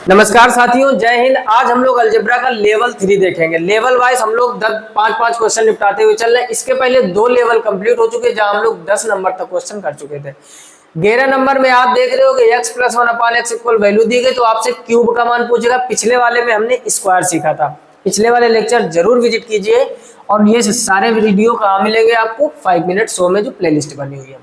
नमस्कार साथियों, जय हिंद। आज हम लोग अलजेब्रा का लेवल 3 देखेंगे। लेवल वाइज हम लोग 5-5 क्वेश्चन निपटाते हुए चल रहे हैं। इसके पहले 2 लेवल कंप्लीट हो चुके जहां हम लोग 10 नंबर तक क्वेश्चन कर चुके थे। 11 नंबर में आप देख रहे हो कि x + 1/x इक्वल वैल्यू दी गई तो आपसे क्यूब का मान पूछेगा। पिछले वाले में हमने स्क्वायर सीखा था। पिछले वाले लेक्चर जरूर विजिट कीजिए और ये सारे वीडियो कहाँ मिलेंगे आपको 5 मिनट शो में जो प्लेलिस्ट बनी हुई है।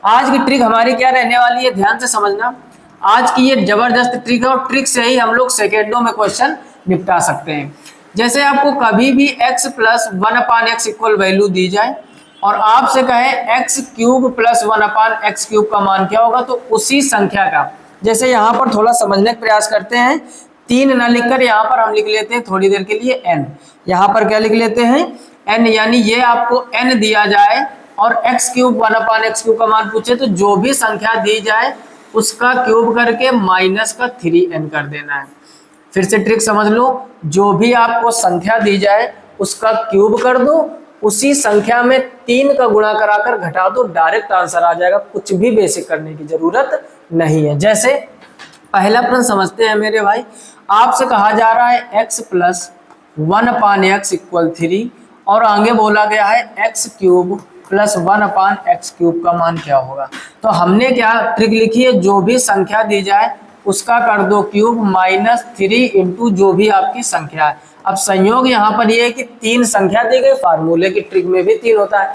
आज की ट्रिक हमारी क्या रहने वाली है, ध्यान से समझना। आज की ये जबरदस्त ट्रिक है और ट्रिक से ही हम लोग सेकेंडों में क्वेश्चन निपटा सकते हैं। जैसे आपको कभी भी x + 1/x इक्वल वैल्यू दी जाए और आपसे कहे x³ + 1/x³ का मान क्या होगा, तो उसी संख्या का, जैसे यहाँ पर थोड़ा समझने का प्रयास करते हैं। 3 ना लिखकर यहाँ पर हम लिख लेते हैं थोड़ी देर के लिए n। यहाँ पर क्या लिख लेते हैं n, यानी ये आपको n दिया जाए और x³ 1/x³ का मान पूछे तो जो भी संख्या दी जाए उसका क्यूब करके -3n कर देना है। फिर से ट्रिक समझ लो, जो भी आपको संख्या दी जाए उसका क्यूब कर दो, उसी संख्या में 3 का गुणा कराकर घटा दो, डायरेक्ट आंसर आ जाएगा। कुछ भी बेसिक करने की जरूरत नहीं है। जैसे पहला प्रश्न समझते हैं मेरे भाई। आपसे कहा जा रहा है x + 1/x इक्वल 3 और आगे बोला गया है x³ + 1/x³ का मान क्या होगा। तो हमने क्या ट्रिक लिखी है, जो भी संख्या दी जाए उसका कर दो क्यूब -3 इंटू जो भी आपकी संख्या है। अब संयोग यहाँ पर ये है कि 3 संख्या दी गई, फार्मूले की ट्रिक में भी 3 होता है,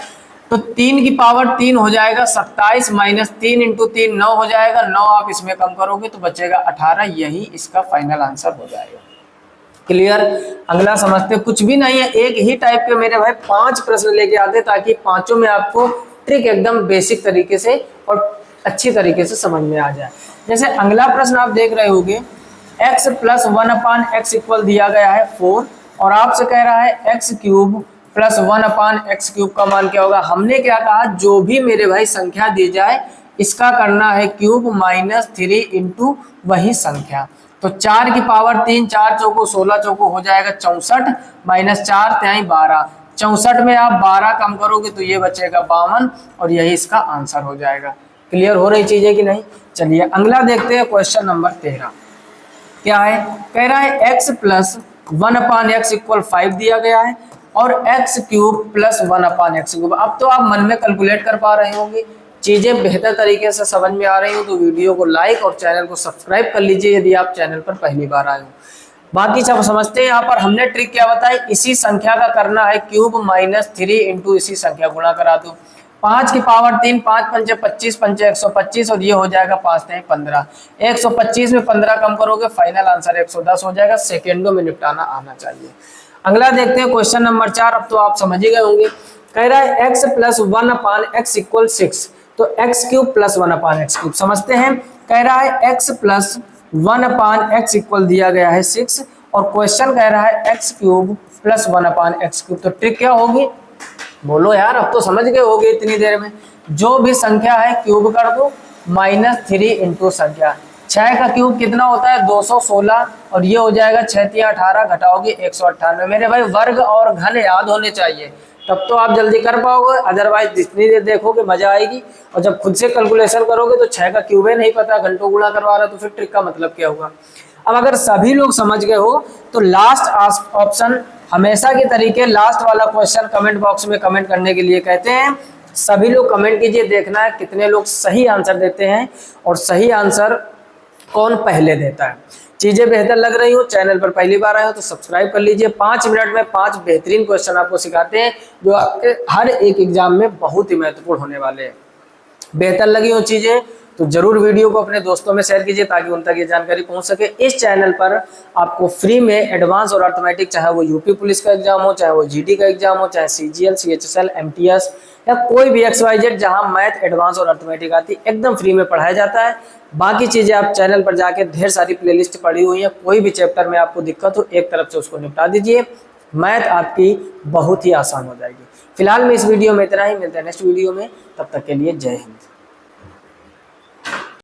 तो 3 की पावर 3 हो जाएगा 27 -3 इंटू 3 9 हो जाएगा। 9 आप इसमें कम करोगे तो बचेगा 18। यही इसका फाइनल आंसर हो जाएगा। क्लियर। अगला समझते, कुछ भी नहीं है, एक ही टाइप के मेरे भाई 5 प्रश्न लेके आते ताकि पांचों में आपको ट्रिक एकदम बेसिक तरीके से और अच्छी तरीके से समझ में आ जाए। जैसे अगला प्रश्न आप देख रहे होगे, x + 1/x इक्वल दिया गया है 4 और आपसे कह रहा है x³ + 1/x³ का मान क्या होगा। हमने क्या कहा, जो भी मेरे भाई संख्या दी जाए इसका करना है क्यूब -3 इंटू वही संख्या। तो 4 की पावर 3, 4 चौको 16 चौको हो जाएगा 64 -4 = 12। 64 में आप 12 कम करोगे तो ये बचेगा 52 और यही इसका आंसर हो जाएगा। क्लियर हो रही चीजें कि नहीं। चलिए अगला देखते हैं, क्वेश्चन नंबर 13 क्या है। कह रहा है x + 1/x इक्वल 5 दिया गया है और x³ + 1/x³। अब तो आप मन में कैलकुलेट कर पा रहे होंगे, चीजें बेहतर तरीके से समझ में आ रही हो तो वीडियो को लाइक और चैनल को सब्सक्राइब कर लीजिए यदि आप चैनल पर पहली बार आए हो। बाकी सब समझते हैं। यहाँ पर हमने ट्रिक क्या बताई, इसी संख्या का करना है क्यूब -3 इंटू इसी संख्या गुणा करा दो। 5 की पावर 3, 5 पंचे 25, पंचे 125 और ये हो जाएगा 5 × 15। 125 में 15 कम करोगे फाइनल आंसर 110 हो जाएगा। सेकेंडों में निपटाना आना चाहिए। अगला देखते हैं क्वेश्चन नंबर 4। अब तो आप समझ ही गए होंगे। कह रहा है x + 1/x इक्वल 6, तो x³ + 1/x³ समझते हैं। कह रहा है x + 1/x इक्वल दिया गया है 6 और क्वेश्चन कह रहा है x³ + 1/x³। तो ट्रिक क्या होगी, बोलो यार, अब तो समझ गए होगे इतनी देर में। जो भी संख्या है क्यूब कर दो, -3 इंटू संख्या। 6 का क्यूब कितना होता है 216 और ये हो जाएगा 6 × 3 = 18, घटाओगे 198। मेरे भाई वर्ग और घन याद होने चाहिए, तब तो आप जल्दी कर पाओगे। अदरवाइज जितनी देर देखोगे मजा आएगी और जब खुद से कैलकुलेशन करोगे तो 6 का क्यूब है नहीं पता, घंटों गुणा करवा रहा तो फिर ट्रिक का मतलब क्या हुआ। अब अगर सभी लोग समझ गए हो तो लास्ट ऑप्शन, हमेशा के तरीके लास्ट वाला क्वेश्चन कमेंट बॉक्स में कमेंट करने के लिए कहते हैं। सभी लोग कमेंट कीजिए, देखना है कितने लोग सही आंसर देते हैं और सही आंसर कौन पहले देता है। चीजें बेहतर लग रही हो, चैनल पर पहली बार आए हो तो सब्सक्राइब कर लीजिए। 5 मिनट में 5 बेहतरीन क्वेश्चन आपको सिखाते हैं जो आपके हर एक एग्जाम में बहुत ही महत्वपूर्ण होने वाले हैं। बेहतर लगी हो चीजें तो जरूर वीडियो को अपने दोस्तों में शेयर कीजिए ताकि उन तक ये जानकारी पहुंच सके। इस चैनल पर आपको फ्री में एडवांस और अर्थमेटिक, चाहे वो यूपी पुलिस का एग्जाम हो, चाहे वो जीडी का एग्जाम हो, चाहे सीजीएल, सीएचएसएल, एमटीएस या कोई भी XYZ जहां मैथ, एडवांस और अर्थमेटिक आती, एकदम फ्री में पढ़ाया जाता है। बाकी चीजें आप चैनल पर जाके ढेर सारी प्लेलिस्ट पड़ी हुई है। कोई भी चैप्टर में आपको दिक्कत हो एक तरफ से उसको निपटा दीजिए, मैथ आपकी बहुत ही आसान हो जाएगी। फिलहाल में इस वीडियो में इतना ही, मिलते हैं नेक्स्ट वीडियो में, तब तक के लिए जय हिंद।